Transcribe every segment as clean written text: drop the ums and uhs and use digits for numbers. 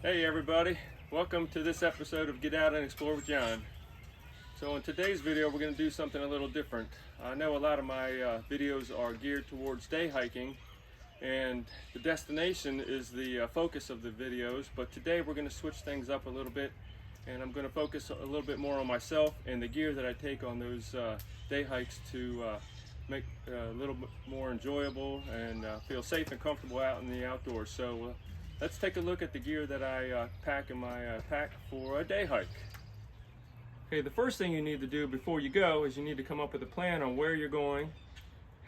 Hey everybody, welcome to this episode of Get Out and Explore with John. So in today's video we're going to do something a little different. I know a lot of my videos are geared towards day hiking and the destination is the focus of the videos, but today we're going to switch things up a little bit and I'm going to focus a little bit more on myself and the gear that I take on those day hikes to make a little bit more enjoyable and feel safe and comfortable out in the outdoors. So let's take a look at the gear that I pack in my pack for a day hike. Okay, the first thing you need to do before you go is you need to come up with a plan on where you're going,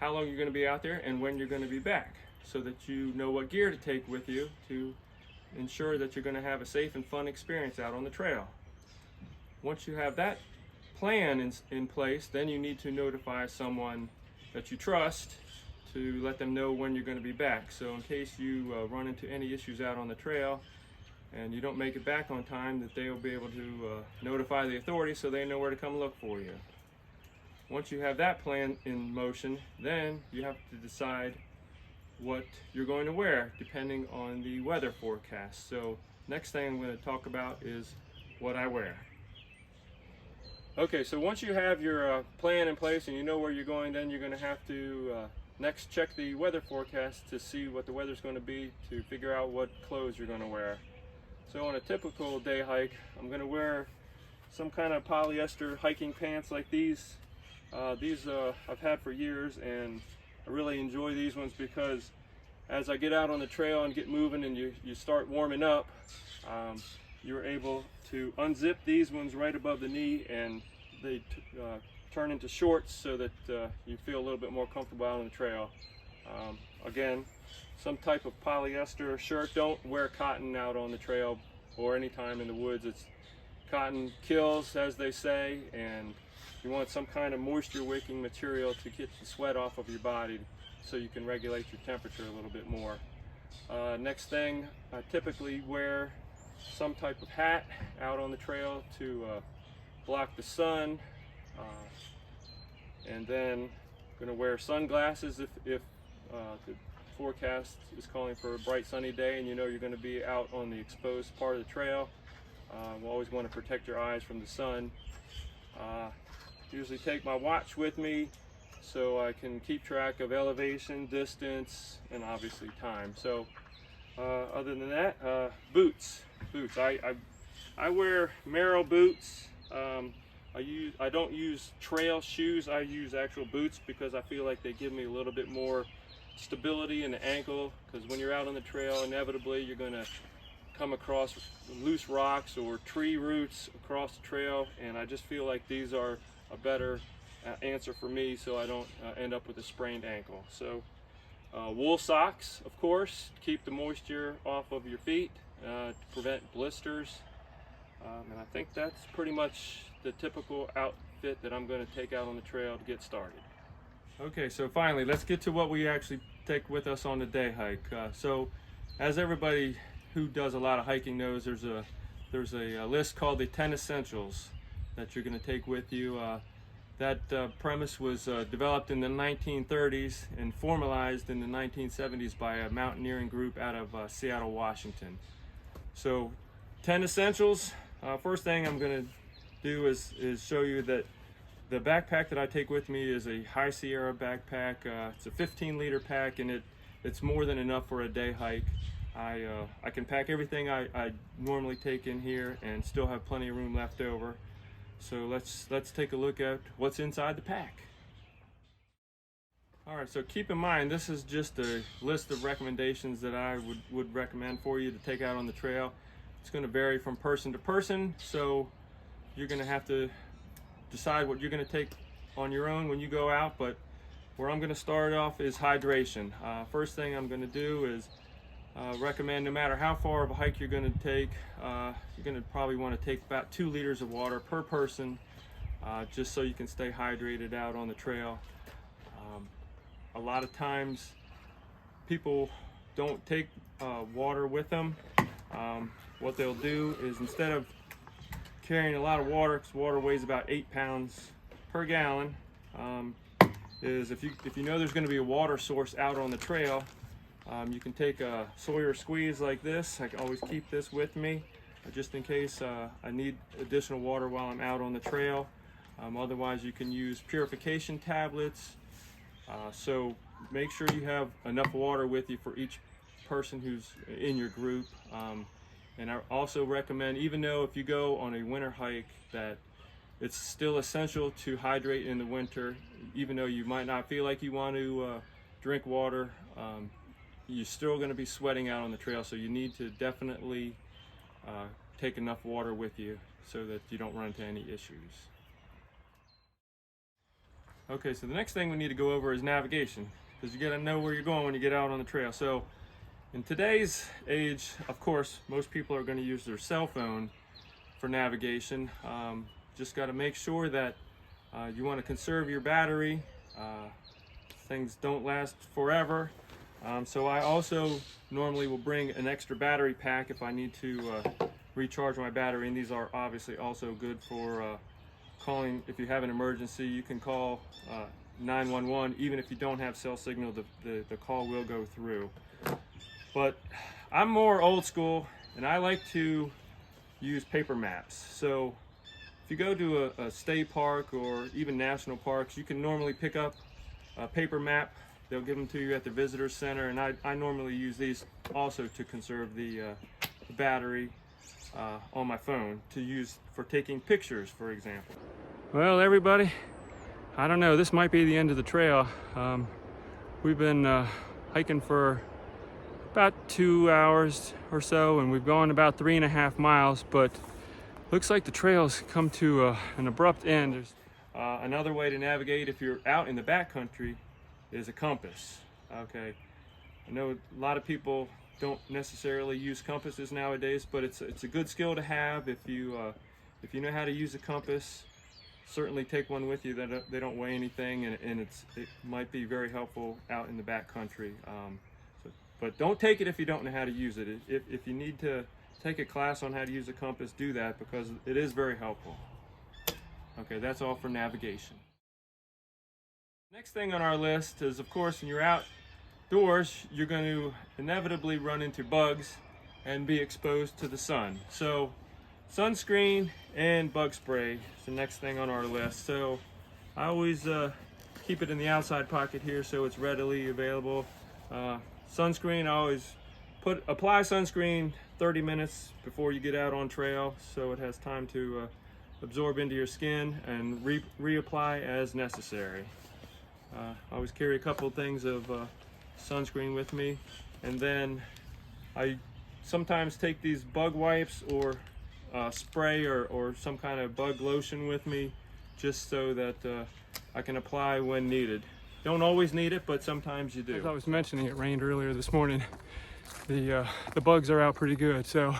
how long you're going to be out there, and when you're going to be back, so that you know what gear to take with you to ensure that you're going to have a safe and fun experience out on the trail. Once you have that plan in place, then you need to notify someone that you trust to let them know when you're going to be back. So in case you run into any issues out on the trail and you don't make it back on time, that they'll be able to notify the authorities so they know where to come look for you. Once you have that plan in motion, then you have to decide what you're going to wear depending on the weather forecast. So next thing I'm going to talk about is what I wear. Okay, so once you have your plan in place and you know where you're going, then you're going to have to next check the weather forecast to see what the weather's going to be to figure out what clothes you're going to wear. So on a typical day hike, I'm going to wear some kind of polyester hiking pants like these. These I've had for years and I really enjoy these ones because as I get out on the trail and get moving and you start warming up, you're able to unzip these ones right above the knee and they turn into shorts so that you feel a little bit more comfortable out on the trail. Again, some type of polyester shirt. Don't wear cotton out on the trail or anytime in the woods. Cotton kills, as they say, and you want some kind of moisture wicking material to get the sweat off of your body so you can regulate your temperature a little bit more. Next thing, I typically wear some type of hat out on the trail to block the sun, and then I'm going to wear sunglasses if the forecast is calling for a bright sunny day and you know you're going to be out on the exposed part of the trail. You always want to protect your eyes from the sun. Usually take my watch with me so I can keep track of elevation, distance, and obviously time. So other than that, boots. I wear Merrell boots. I don't use trail shoes. I use actual boots because I feel like they give me a little bit more stability in the ankle, because when you're out on the trail, inevitably you're going to come across loose rocks or tree roots across the trail, and I just feel like these are a better answer for me so I don't end up with a sprained ankle. So wool socks, of course, to keep the moisture off of your feet, to prevent blisters, and I think that's pretty much the typical outfit that I'm going to take out on the trail to get started. Okay, so finally let's get to what we actually take with us on the day hike. So as everybody who does a lot of hiking knows, there's a list called the 10 essentials that you're going to take with you. That premise was developed in the 1930s and formalized in the 1970s by a mountaineering group out of Seattle, Washington. So 10 essentials. First thing I'm going to do is show you that the backpack that I take with me is a High Sierra backpack. It's a 15-liter pack, and it's more than enough for a day hike. I can pack everything I normally take in here and still have plenty of room left over. So let's take a look at what's inside the pack. All right, so keep in mind this is just a list of recommendations that I would recommend for you to take out on the trail. It's going to vary from person to person, so you're going to have to decide what you're going to take on your own when you go out. But where I'm going to start off is hydration. First thing I'm going to do is recommend, no matter how far of a hike you're going to take, you're going to probably want to take about 2 liters of water per person, just so you can stay hydrated out on the trail. A lot of times people don't take water with them. What they'll do is, instead of carrying a lot of water, because water weighs about 8 pounds per gallon, is if you know there's going to be a water source out on the trail, You can take a Sawyer squeeze like this. I can always keep this with me just in case I need additional water while I'm out on the trail. Otherwise, you can use purification tablets. So make sure you have enough water with you for each person who's in your group. And I also recommend, even though if you go on a winter hike, that it's still essential to hydrate in the winter. Even though you might not feel like you want to drink water, you're still going to be sweating out on the trail, so you need to definitely take enough water with you so that you don't run into any issues. Okay, so the next thing we need to go over is navigation, because you got to know where you're going when you get out on the trail. So in today's age, of course, most people are going to use their cell phone for navigation. Just got to make sure that you want to conserve your battery. Things don't last forever. So I also normally will bring an extra battery pack if I need to recharge my battery, and these are obviously also good for calling. If you have an emergency, you can call 911. Even if you don't have cell signal, the call will go through. But I'm more old school, and I like to use paper maps. So if you go to a state park or even national parks, you can normally pick up a paper map. They'll give them to you at the visitor center, and I normally use these also to conserve the battery on my phone to use for taking pictures, for example. Well, everybody, I don't know, this might be the end of the trail. We've been hiking for about 2 hours or so, and we've gone about 3.5 miles, but looks like the trail's come to an abrupt end. There's another way to navigate if you're out in the backcountry is a compass. Okay, I know a lot of people don't necessarily use compasses nowadays, but it's a good skill to have. If you know how to use a compass, certainly take one with you. That they don't weigh anything, and it might be very helpful out in the backcountry. But don't take it if you don't know how to use it. If you need to take a class on how to use a compass, do that, because it is very helpful. Okay, that's all for navigation. Next thing on our list is, of course, when you're outdoors, you're going to inevitably run into bugs and be exposed to the sun. So sunscreen and bug spray is the next thing on our list. So I always keep it in the outside pocket here so it's readily available. Sunscreen, I always apply sunscreen 30 minutes before you get out on trail, so it has time to absorb into your skin, and reapply as necessary. I always carry a couple things of sunscreen with me, and then I sometimes take these bug wipes or spray or some kind of bug lotion with me, just so that I can apply when needed. Don't always need it, but sometimes you do. As I was mentioning, it rained earlier this morning. The bugs are out pretty good, so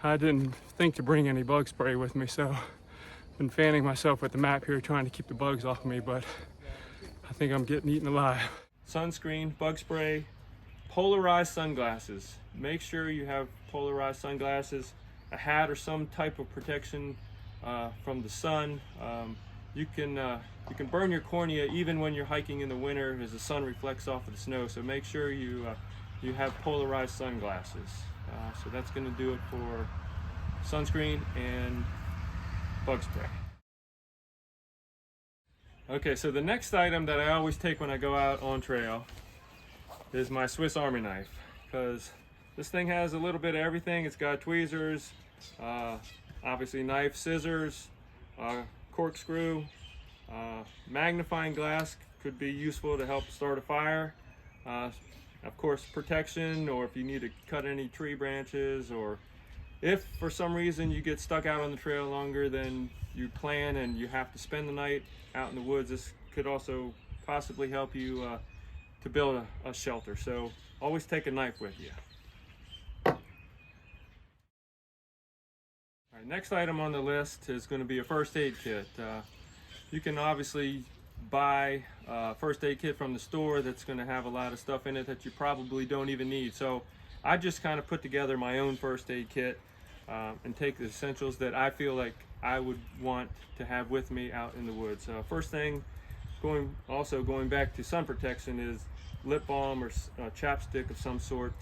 I didn't think to bring any bug spray with me, so I've been fanning myself with the map here trying to keep the bugs off of me, but I think I'm getting eaten alive. Sunscreen, bug spray, polarized sunglasses. Make sure you have polarized sunglasses, a hat or some type of protection from the sun. You can burn your cornea even when you're hiking in the winter as the sun reflects off of the snow, so make sure you have polarized sunglasses. So that's going to do it for sunscreen and bug spray. Okay, so the next item that I always take when I go out on trail is my Swiss Army knife, because this thing has a little bit of everything. It's got tweezers, obviously knife, scissors, corkscrew, magnifying glass could be useful to help start a fire. Of course, protection, or if you need to cut any tree branches, or if for some reason you get stuck out on the trail longer than you plan and you have to spend the night out in the woods, this could also possibly help you to build a shelter. So always take a knife with you. All right, next item on the list is going to be a first aid kit. You can obviously buy a first aid kit from the store that's going to have a lot of stuff in it that you probably don't even need. So I just kind of put together my own first aid kit and take the essentials that I feel like I would want to have with me out in the woods. First thing, going back to sun protection, is lip balm or chapstick of some sort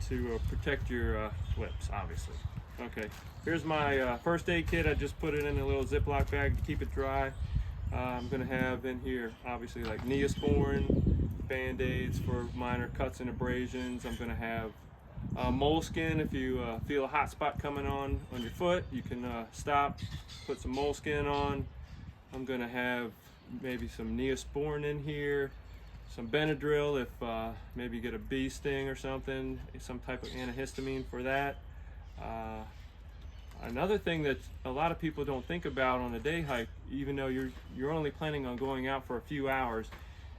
to protect your lips, obviously. Okay, here's my first aid kit. I just put it in a little Ziploc bag to keep it dry. I'm gonna have in here, obviously, like Neosporin, Band-Aids for minor cuts and abrasions. I'm gonna have moleskin. If you feel a hot spot coming on your foot, you can stop, put some moleskin on. I'm gonna have maybe some Neosporin in here, some Benadryl if maybe you get a bee sting or something, some type of antihistamine for that. Another thing that a lot of people don't think about on a day hike, even though you're only planning on going out for a few hours,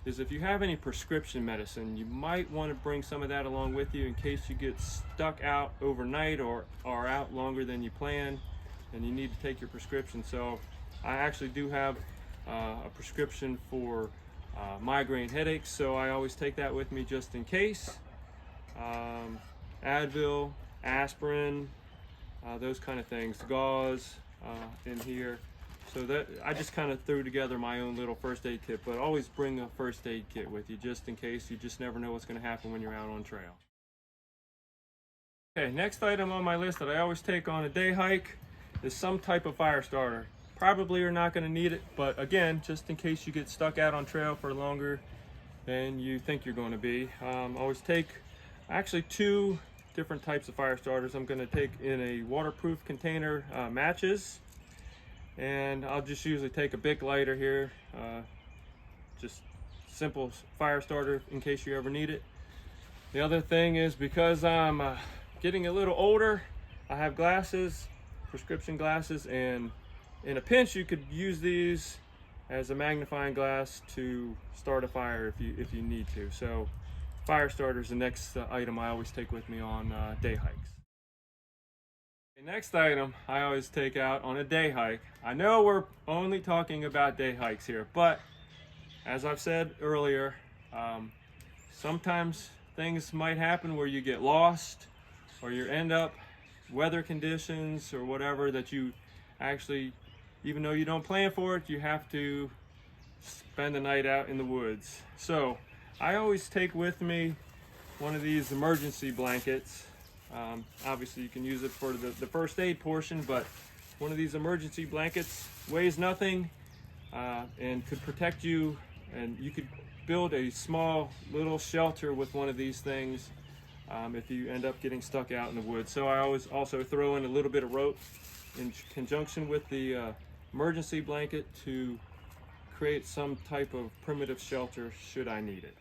is if you have any prescription medicine, you might want to bring some of that along with you in case you get stuck out overnight or are out longer than you plan and you need to take your prescription. So I actually do have a prescription for migraine headaches, so I always take that with me just in case. Advil, aspirin, those kind of things, gauze in here. So that I just kind of threw together my own little first aid kit, but always bring a first aid kit with you just in case. You just never know what's going to happen when you're out on trail. Okay, next item on my list that I always take on a day hike is some type of fire starter. Probably you're not going to need it, but again, just in case you get stuck out on trail for longer than you think you're going to be. Always take actually two different types of fire starters. I'm going to take in a waterproof container matches, and I'll just usually take a Bic lighter here, just simple fire starter in case you ever need it. The other thing is, because I'm getting a little older, I have glasses, prescription glasses, and in a pinch you could use these as a magnifying glass to start a fire if you need to. So fire starter is the next item I always take with me on day hikes. The next item I always take out on a day hike. I know we're only talking about day hikes here, but as I've said earlier, sometimes things might happen where you get lost or you end up weather conditions or whatever that you actually, even though you don't plan for it, you have to spend the night out in the woods. So I always take with me one of these emergency blankets. Obviously you can use it for the first aid portion, but one of these emergency blankets weighs nothing and could protect you, and you could build a small little shelter with one of these things if you end up getting stuck out in the woods. So I always also throw in a little bit of rope in conjunction with the emergency blanket to create some type of primitive shelter should I need it.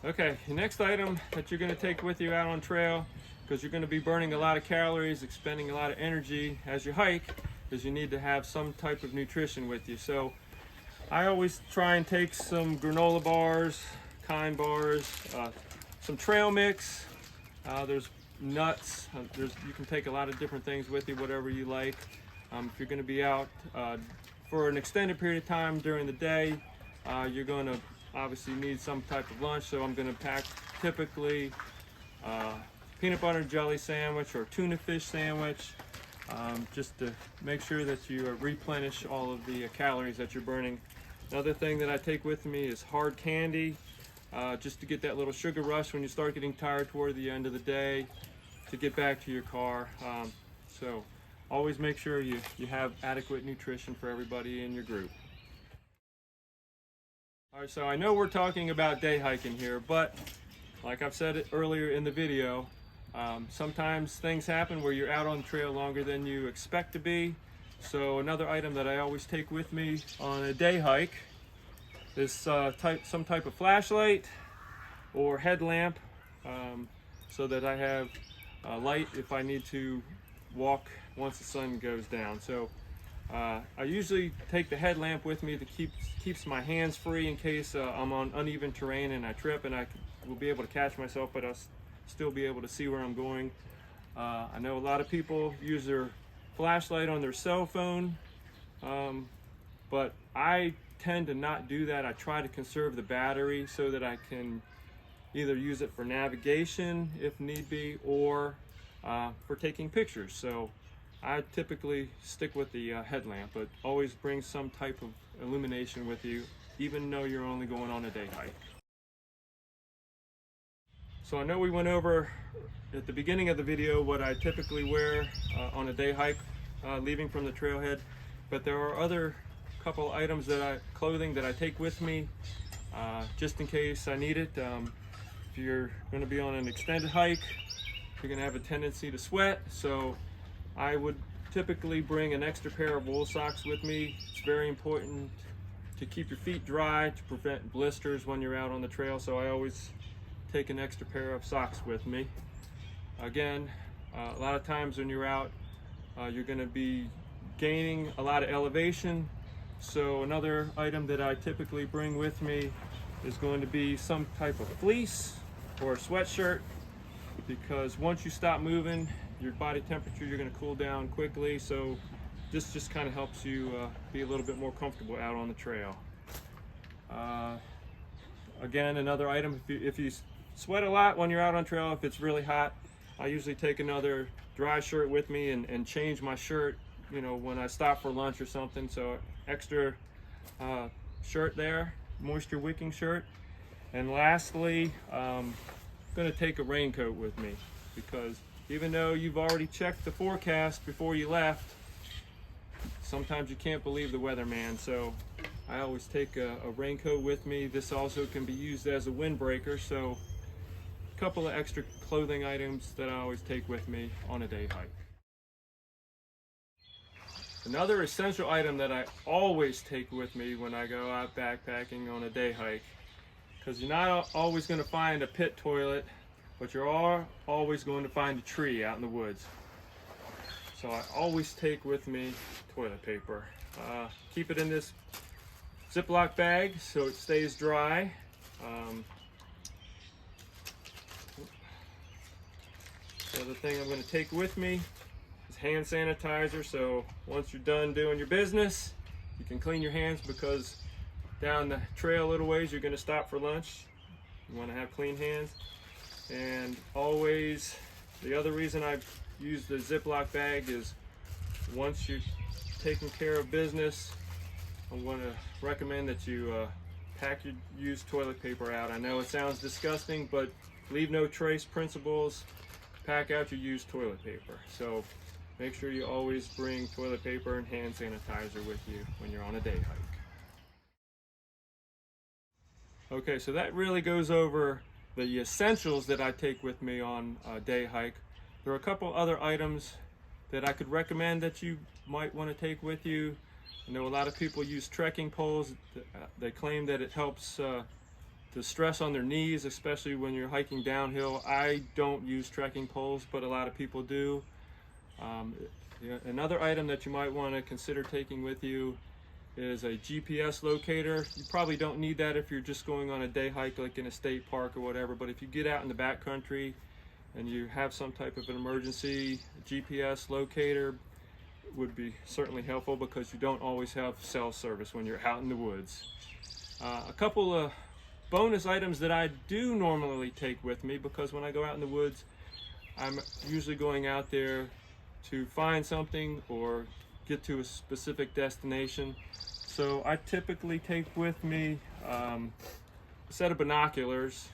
Okay, the next item that you're going to take with you out on trail, because you're going to be burning a lot of calories, expending a lot of energy as you hike, is you need to have some type of nutrition with you. So I always try and take some granola bars, Kind bars, some trail mix, there's nuts, you can take a lot of different things with you, whatever you like. If you're going to be out for an extended period of time during the day, you're going to obviously need some type of lunch, so I'm going to pack typically peanut butter and jelly sandwich or tuna fish sandwich, just to make sure that you replenish all of the calories that you're burning. Another thing that I take with me is hard candy, just to get that little sugar rush when you start getting tired toward the end of the day, to get back to your car. So always make sure you have adequate nutrition for everybody in your group. All right, so I know we're talking about day hiking here, but like I've said it earlier in the video, sometimes things happen where you're out on the trail longer than you expect to be. So another item that I always take with me on a day hike is some type of flashlight or headlamp, so that I have light if I need to walk once the sun goes down. So I usually take the headlamp with me to keeps my hands free in case I'm on uneven terrain and I trip, and I will be able to catch myself, but I'll still be able to see where I'm going. I know a lot of people use their flashlight on their cell phone, but I tend to not do that. I try to conserve the battery so that I can either use it for navigation if need be, or for taking pictures. So I typically stick with the headlamp, but always bring some type of illumination with you even though you're only going on a day hike. So I know we went over at the beginning of the video what I typically wear on a day hike leaving from the trailhead, but there are other couple items clothing that I take with me just in case I need it. If you're going to be on an extended hike, you're going to have a tendency to sweat, so I would typically bring an extra pair of wool socks with me. It's very important to keep your feet dry to prevent blisters when you're out on the trail, so I always take an extra pair of socks with me. Again, a lot of times when you're out, you're going to be gaining a lot of elevation, so another item that I typically bring with me is going to be some type of fleece or a sweatshirt, because once you stop moving, your body temperature, you're going to cool down quickly, so this just kind of helps you be a little bit more comfortable out on the trail. Again, another item, if you sweat a lot when you're out on trail, if it's really hot, I usually take another dry shirt with me and change my shirt, you know, when I stop for lunch or something. So extra shirt there, moisture wicking shirt. And lastly, I'm going to take a raincoat with me, because even though you've already checked the forecast before you left, sometimes you can't believe the weatherman. So I always take a raincoat with me. This also can be used as a windbreaker, so a couple of extra clothing items that I always take with me on a day hike. Another essential item that I always take with me when I go out backpacking on a day hike, because you're not always going to find a pit toilet, but you are always going to find a tree out in the woods. So I always take with me toilet paper. Keep it in this Ziploc bag so it stays dry. The other thing I'm going to take with me is hand sanitizer, so once you're done doing your business, you can clean your hands, because down the trail a little ways you're going to stop for lunch. You want to have clean hands. And always, the other reason I've used the Ziploc bag is once you're taking care of business, I want to recommend that you pack your used toilet paper out. I know it sounds disgusting, but leave no trace principles. Pack out your used toilet paper. So make sure you always bring toilet paper and hand sanitizer with you when you're on a day hike. Okay, so that really goes over the essentials that I take with me on a day hike. There are a couple other items that I could recommend that you might want to take with you. I know a lot of people use trekking poles. They claim that it helps the stress on their knees, especially when you're hiking downhill. I don't use trekking poles, but a lot of people do. Another item that you might want to consider taking with you is a GPS locator. You probably don't need that if you're just going on a day hike like in a state park or whatever, but if you get out in the backcountry and you have some type of an emergency, a GPS locator would be certainly helpful, because you don't always have cell service when you're out in the woods. A couple of bonus items that I do normally take with me, because when I go out in the woods, I'm usually going out there to find something or get to a specific destination. So I typically take with me a set of binoculars.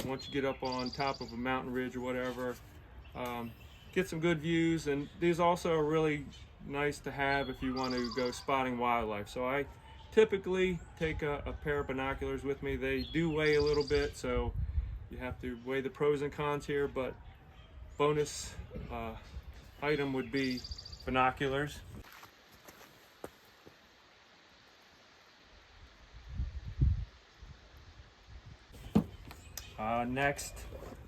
Once you get up on top of a mountain ridge or whatever, get some good views, and these also are really nice to have if you want to go spotting wildlife. So I typically take a pair of binoculars with me. They do weigh a little bit, so you have to weigh the pros and cons here, but bonus item would be binoculars. Next,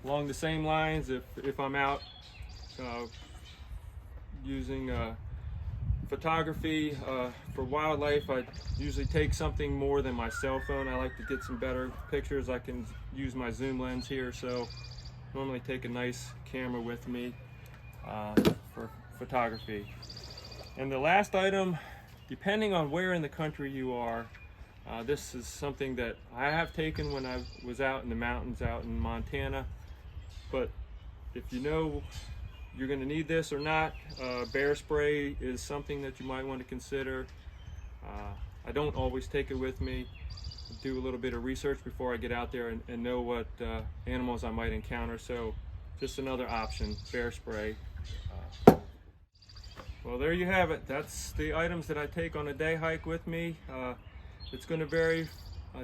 along the same lines, if I'm out using photography for wildlife, I usually take something more than my cell phone. I like to get some better pictures. I can use my zoom lens here, so normally take a nice camera with me for photography. And the last item, depending on where in the country you are, this is something that I have taken when I was out in the mountains out in Montana, but if you know you're going to need this or not, bear spray is something that you might want to consider. I don't always take it with me. Do a little bit of research before I get out there and know what animals I might encounter. So just another option, bear spray. Well, there you have it. That's the items that I take on a day hike with me. It's going to vary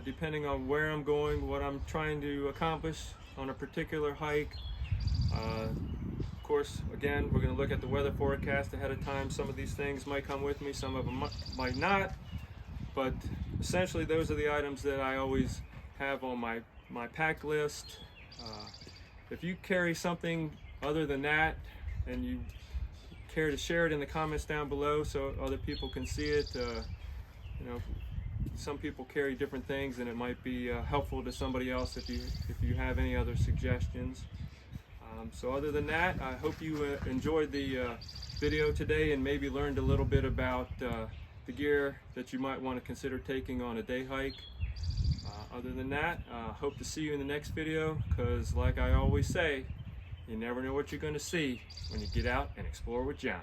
depending on where I'm going, what I'm trying to accomplish on a particular hike. Of course, again, we're going to look at the weather forecast ahead of time. Some of these things might come with me, some of them might not. But essentially, those are the items that I always have on my pack list. If you carry something other than that, and you care to share it in the comments down below so other people can see it. You know, some people carry different things, and it might be helpful to somebody else if you have any other suggestions. So other than that, I hope you enjoyed the video today and maybe learned a little bit about the gear that you might want to consider taking on a day hike. Other than that, hope to see you in the next video, because like I always say, you never know what you're going to see when you get out and explore with John.